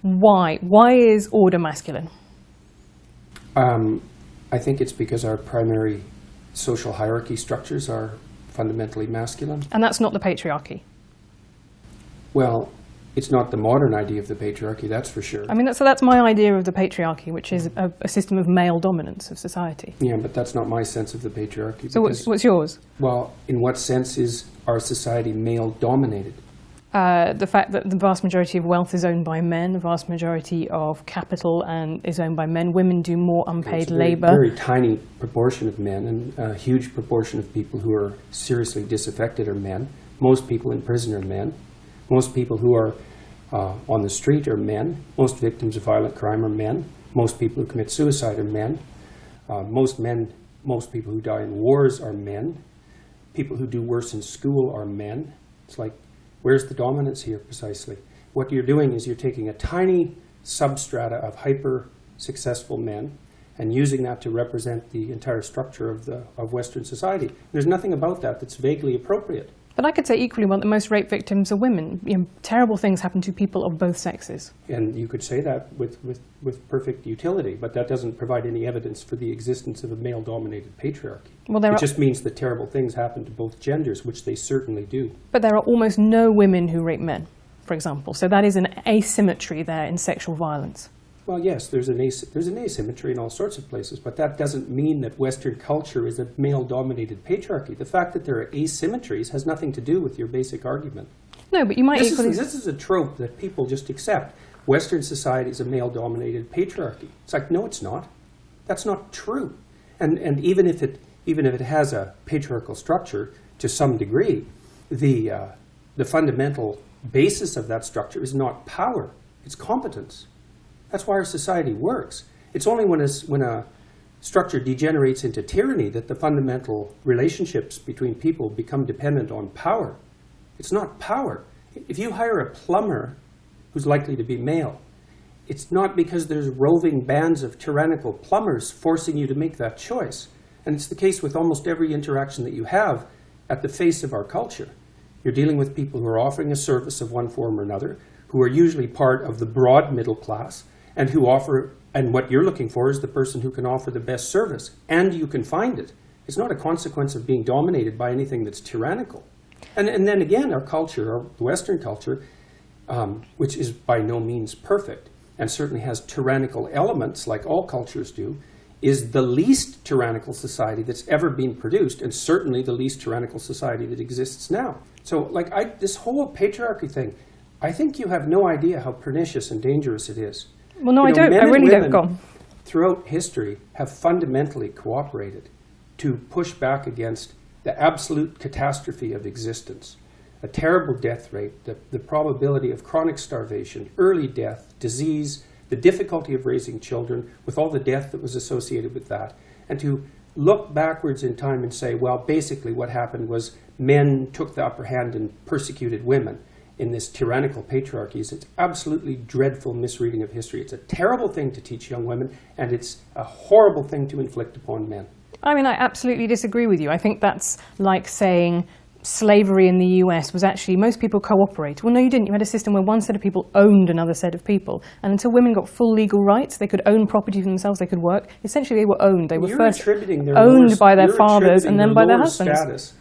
Why? Why is order masculine? I think it's because our primary social hierarchy structures are fundamentally masculine. And that's not the patriarchy? Well, it's not the modern idea of the patriarchy, that's for sure. I mean, that's my idea of the patriarchy, which is a system of male dominance of society. Yeah, but that's not my sense of the patriarchy. So what's yours? Well, in what sense is our society male-dominated? The fact that the vast majority of wealth is owned by men, the vast majority of capital is owned by men. Women do more unpaid labour. A very tiny proportion of men, and a huge proportion of people who are seriously disaffected are men. Most people in prison are men. Most people who are on the street are men. Most victims of violent crime are men. Most people who commit suicide are men. Most people who die in wars are men. People who do worse in school are men. It's like, where's the dominance here precisely? What you're doing is you're taking a tiny substrata of hyper-successful men and using that to represent the entire structure of Western society. There's nothing about that that's vaguely appropriate. But I could say equally well that most rape victims are women. You know, terrible things happen to people of both sexes. And you could say that with perfect utility, but that doesn't provide any evidence for the existence of a male-dominated patriarchy. Well, it just means that terrible things happen to both genders, which they certainly do. But there are almost no women who rape men, for example. So that is an asymmetry there in sexual violence. Well, yes, there's an asymmetry in all sorts of places, but that doesn't mean that Western culture is a male-dominated patriarchy. The fact that there are asymmetries has nothing to do with your basic argument. No, but you might This is a trope that people just accept. Western society is a male-dominated patriarchy. It's like, no, it's not. That's not true. And even if it has a patriarchal structure to some degree, the fundamental basis of that structure is not power, it's competence. That's why our society works. It's only when a structure degenerates into tyranny that the fundamental relationships between people become dependent on power. It's not power. If you hire a plumber who's likely to be male, it's not because there's roving bands of tyrannical plumbers forcing you to make that choice. And it's the case with almost every interaction that you have at the face of our culture. You're dealing with people who are offering a service of one form or another, who are usually part of the broad middle class, and what you're looking for is the person who can offer the best service, and you can find it. It's not a consequence of being dominated by anything that's tyrannical. And then again, our culture, our Western culture, which is by no means perfect, and certainly has tyrannical elements, like all cultures do, is the least tyrannical society that's ever been produced, and certainly the least tyrannical society that exists now. So, this whole patriarchy thing, I think you have no idea how pernicious and dangerous it is. Well, no, I don't. I really don't. Go on. Throughout history have fundamentally cooperated to push back against the absolute catastrophe of existence. A terrible death rate, the probability of chronic starvation, early death, disease, the difficulty of raising children, with all the death that was associated with that. And to look backwards in time and say, well, basically what happened was men took the upper hand and persecuted women in this tyrannical patriarchy is an absolutely dreadful misreading of history. It's a terrible thing to teach young women, and it's a horrible thing to inflict upon men. I mean, I absolutely disagree with you. I think that's like saying slavery in the US was actually, most people cooperated. Well, no, you didn't. You had a system where one set of people owned another set of people. And until women got full legal rights, they could own property for themselves, they could work. Essentially, they were owned. They were first owned by their fathers and then by their husbands. Status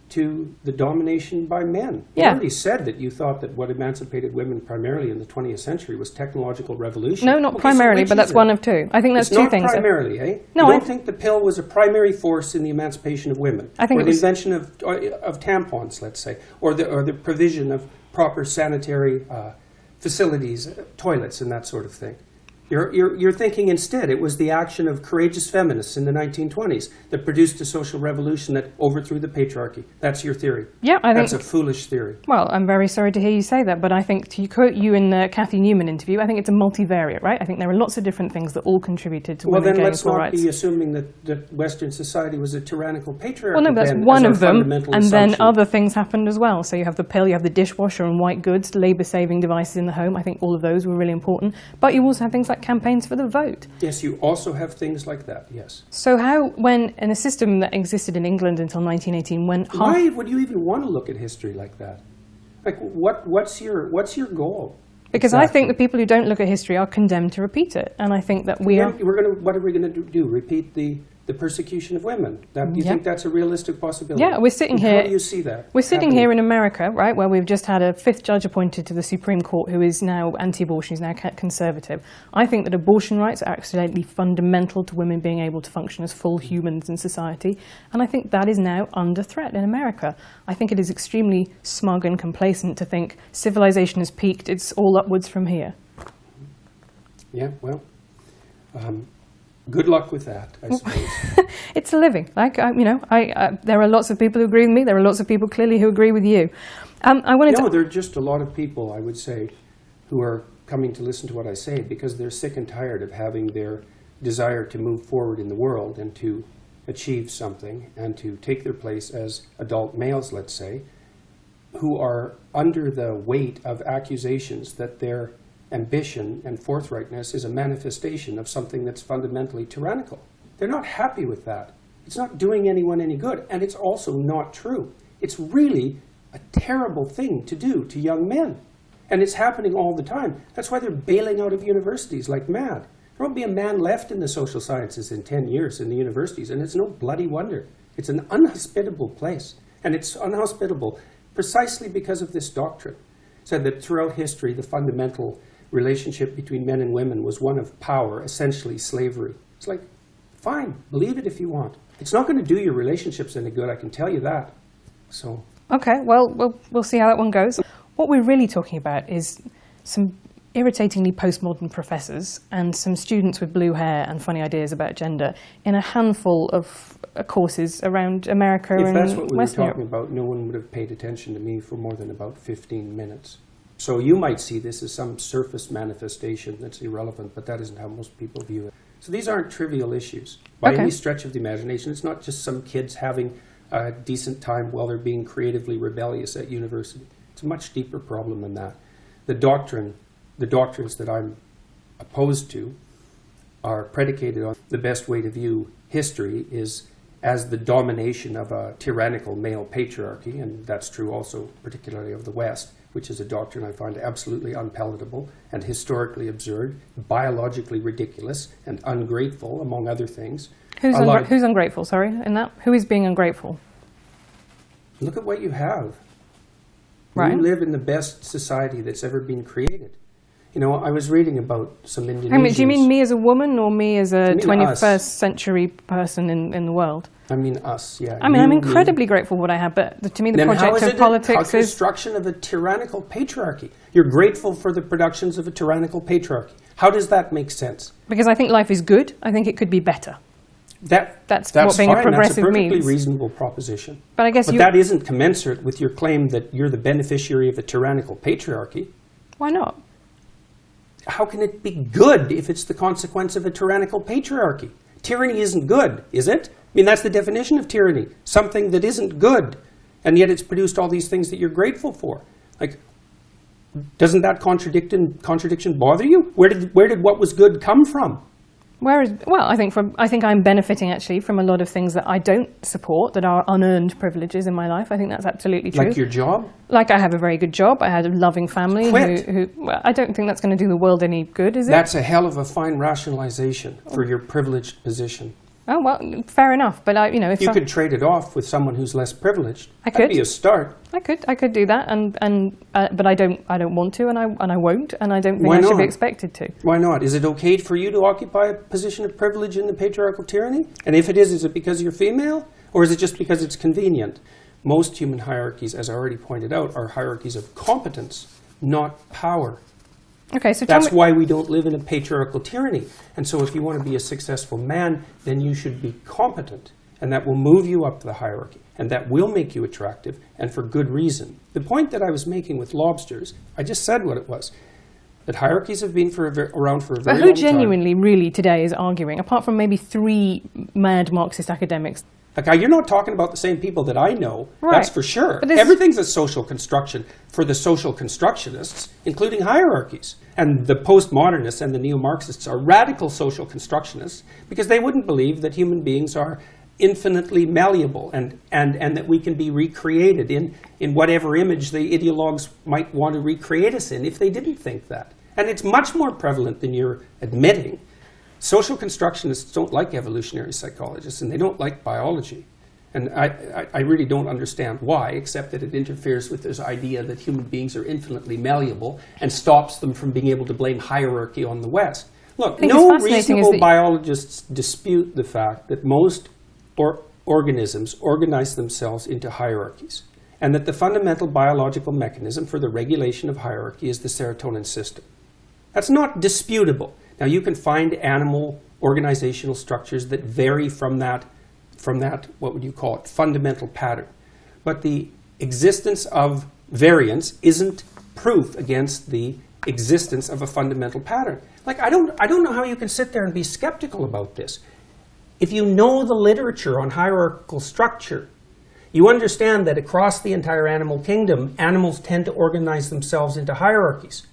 to the domination by men. You already said that you thought that what emancipated women primarily in the 20th century was technological revolution. No, not primarily, but that's one of two. I think that's two things. It's not primarily, eh? No, you don't think the pill was a primary force in the emancipation of women? I think or the invention of tampons, let's say, or the provision of proper sanitary facilities, toilets, and that sort of thing. You're thinking instead it was the action of courageous feminists in the 1920s that produced a social revolution that overthrew the patriarchy. That's your theory. Yeah, I think that's a foolish theory. Well, I'm very sorry to hear you say that, but I think, to quote you in the Cathy Newman interview, I think it's a multivariate, right? I think there are lots of different things that all contributed to women gaining full rights. Well, then let's not be assuming that Western society was a tyrannical patriarchy. Well, no, that's one of them, and then other things happened as well. So you have the pill, you have the dishwasher and white goods, labour-saving devices in the home. I think all of those were really important. But you also have things like campaigns for the vote. Yes, you also have things like that, yes. So how, when in a system that existed in England until 1918, when why would you even want to look at history like that? Like, what's your goal? Because exactly. I think the people who don't look at history are condemned to repeat it, and I think that what are we going to do? Repeat the persecution of women? Do you think that's a realistic possibility? Yeah, we're sitting here. How do you see that? We're sitting here in America, right, where we've just had a 5th judge appointed to the Supreme Court who is now anti-abortion, who's now conservative. I think that abortion rights are absolutely fundamental to women being able to function as full humans in society, and I think that is now under threat in America. I think it is extremely smug and complacent to think civilization has peaked, it's all upwards from here. Yeah, well, good luck with that, I suppose. It's a living. There are lots of people who agree with me. There are lots of people clearly who agree with you. There are just a lot of people, I would say, who are coming to listen to what I say because they're sick and tired of having their desire to move forward in the world and to achieve something and to take their place as adult males, let's say, who are under the weight of accusations that their ambition and forthrightness is a manifestation of something that's fundamentally tyrannical. They're not happy with that. It's not doing anyone any good, and it's also not true. It's really a terrible thing to do to young men, and it's happening all the time. That's why they're bailing out of universities like mad. There won't be a man left in the social sciences in 10 years in the universities, and it's no bloody wonder. It's an unhospitable place, and it's unhospitable precisely because of this doctrine. Said that throughout history, the fundamental relationship between men and women was one of power, essentially slavery. It's like, fine, believe it if you want. It's not going to do your relationships any good, I can tell you that. So. Okay, well, we'll see how that one goes. What we're really talking about is some irritatingly postmodern professors and some students with blue hair and funny ideas about gender in a handful of courses around America and Western Europe. If that's what we were talking about, no one would have paid attention to me for more than about 15 minutes. So you might see this as some surface manifestation that's irrelevant, but that isn't how most people view it. So these aren't trivial issues by any stretch of the imagination. It's not just some kids having a decent time while they're being creatively rebellious at university. It's a much deeper problem than that. The doctrines that I'm opposed to are predicated on the best way to view history is as the domination of a tyrannical male patriarchy, and that's true also particularly of the West, which is a doctrine I find absolutely unpalatable and historically absurd, biologically ridiculous, and ungrateful, among other things. Who's ungrateful, sorry, in that? Who is being ungrateful? Look at what you have. Right. You live in the best society that's ever been created. You know, I was reading about some Indonesians. Do you mean me as a woman or me as a 21st century person in the world? I mean us, yeah. I mean, I'm incredibly grateful for what I have, but to me the project of politics is... construction of a tyrannical patriarchy. You're grateful for the productions of a tyrannical patriarchy. How does that make sense? Because I think life is good. I think it could be better. That's what being fine. A progressive means. That's a perfectly means. reasonable proposition. But that isn't commensurate with your claim that you're the beneficiary of a tyrannical patriarchy. Why not? How can it be good if it's the consequence of a tyrannical patriarchy? Tyranny isn't good, is it? I mean, that's the definition of tyranny. Something that isn't good, and yet it's produced all these things that you're grateful for. Like, doesn't that contradiction bother you? Where did what was good come from? I think I'm benefiting actually from a lot of things that I don't support, that are unearned privileges in my life. I think that's absolutely true. Like your job? Like I have a very good job. I had a loving family. Well, I don't think that's going to do the world any good, is it? That's a hell of a fine rationalization for your privileged position. Oh, well, fair enough. But if you could trade it off with someone who's less privileged. I could. That'd be a start. I could do that, but I don't want to, and I won't, and I don't think I should be expected to. Why not? Is it okay for you to occupy a position of privilege in the patriarchal tyranny? And if it is it because you're female, or is it just because it's convenient? Most human hierarchies, as I already pointed out, are hierarchies of competence, not power. Okay, so that's why we don't live in a patriarchal tyranny. And so if you want to be a successful man, then you should be competent. And that will move you up the hierarchy. And that will make you attractive, and for good reason. The point that I was making with lobsters, I just said what it was. That hierarchies have been around for a very long time. But who genuinely, really, today is arguing, apart from maybe 3 mad Marxist academics? Like, you're not talking about the same people that I know, right. That's for sure. Everything's a social construction for the social constructionists, including hierarchies. And the postmodernists and the neo-Marxists are radical social constructionists because they wouldn't believe that human beings are infinitely malleable and that we can be recreated in whatever image the ideologues might want to recreate us in if they didn't think that. And it's much more prevalent than you're admitting. Social constructionists don't like evolutionary psychologists, and they don't like biology. And I really don't understand why, except that it interferes with this idea that human beings are infinitely malleable and stops them from being able to blame hierarchy on the West. Look, no reasonable biologists dispute the fact that most organisms organize themselves into hierarchies, and that the fundamental biological mechanism for the regulation of hierarchy is the serotonin system. That's not disputable. Now, you can find animal organizational structures that vary from that, what would you call it, fundamental pattern. But the existence of variance isn't proof against the existence of a fundamental pattern. Like, I don't know how you can sit there and be skeptical about this. If you know the literature on hierarchical structure, you understand that across the entire animal kingdom, animals tend to organize themselves into hierarchies.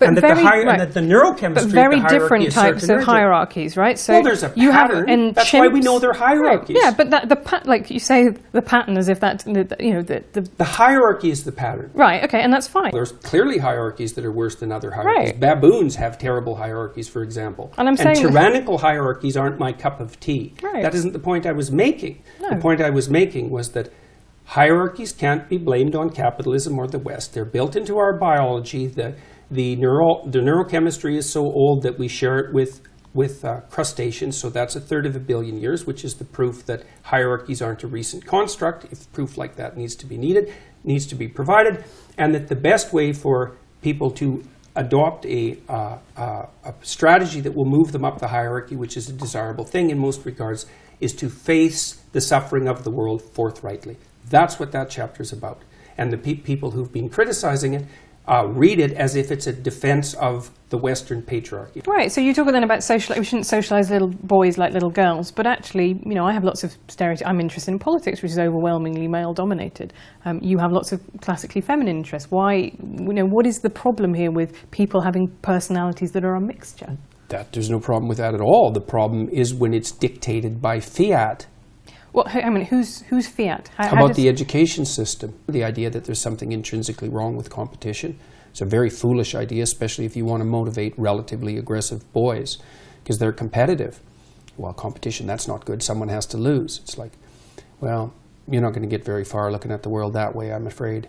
But and that the neurochemistry but very different types of hierarchies, right? So well, there's a pattern. That's why we know they're hierarchies. Right. Yeah, but like you say, the pattern as if that the hierarchy is the pattern. Right. Okay, and that's fine. There's clearly hierarchies that are worse than other hierarchies. Right. Baboons have terrible hierarchies, for example. And tyrannical hierarchies aren't my cup of tea. Right. That isn't the point I was making. No. The point I was making was that hierarchies can't be blamed on capitalism or the West. They're built into our biology. The neurochemistry is so old that we share it with crustaceans, so that's 1/3 of a billion years, which is the proof that hierarchies aren't a recent construct. If proof like that needs to be provided, and that the best way for people to adopt a strategy that will move them up the hierarchy, which is a desirable thing in most regards, is to face the suffering of the world forthrightly. That's what that chapter is about. And the people who've been criticizing it read it as if it's a defense of the Western patriarchy. Right, so you talk then about we shouldn't socialize little boys like little girls, but actually, I have lots of stereotypes. I'm interested in politics, which is overwhelmingly male-dominated. You have lots of classically feminine interests. Why, what is the problem here with people having personalities that are a mixture? There's no problem with that at all. The problem is when it's dictated by fiat. Well, I mean, who's fiat? How about the education system? The idea that there's something intrinsically wrong with competition. It's a very foolish idea, especially if you want to motivate relatively aggressive boys, because they're competitive. Well, competition, that's not good. Someone has to lose. It's like, well, you're not going to get very far looking at the world that way, I'm afraid.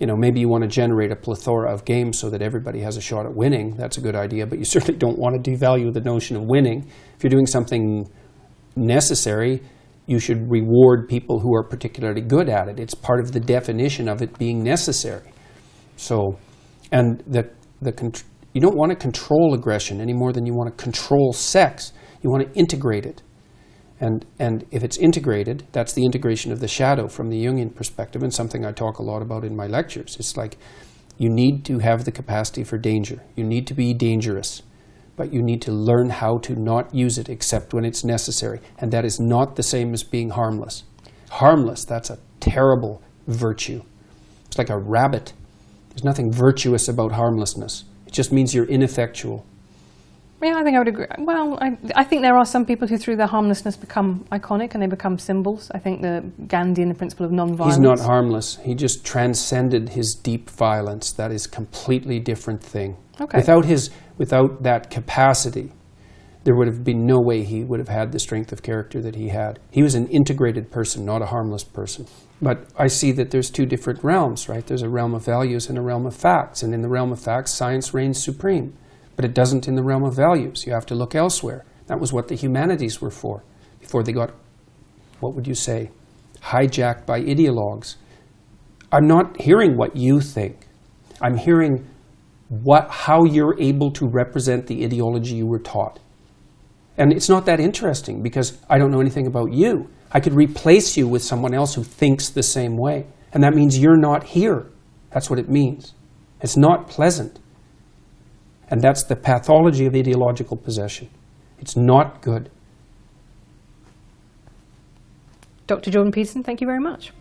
Maybe you want to generate a plethora of games so that everybody has a shot at winning. That's a good idea, but you certainly don't want to devalue the notion of winning. If you're doing something necessary, you should reward people who are particularly good at it. It's part of the definition of it being necessary. So, and you don't want to control aggression any more than you want to control sex. You want to integrate it. And if it's integrated, that's the integration of the shadow from the Jungian perspective, and something I talk a lot about in my lectures. It's like you need to have the capacity for danger. You need to be dangerous. But you need to learn how to not use it except when it's necessary. And that is not the same as being harmless. Harmless, that's a terrible virtue. It's like a rabbit. There's nothing virtuous about harmlessness. It just means you're ineffectual. Yeah, I think I would agree. Well, I think there are some people who through their harmlessness become iconic and they become symbols. I think the Gandhi and the principle of non-violence. He's not harmless. He just transcended his deep violence. That is a completely different thing. Okay. Without that capacity, there would have been no way he would have had the strength of character that he had. He was an integrated person, not a harmless person. But I see that there's two different realms, right? There's a realm of values and a realm of facts. And in the realm of facts, science reigns supreme. But it doesn't in the realm of values. You have to look elsewhere. That was what the humanities were for, before they got, what would you say, hijacked by ideologues. I'm not hearing what you think. I'm hearing how you're able to represent the ideology you were taught. And it's not that interesting, because I don't know anything about you. I could replace you with someone else who thinks the same way. And that means you're not here. That's what it means. It's not pleasant. And that's the pathology of ideological possession. It's not good. Dr. Jordan Peterson, thank you very much.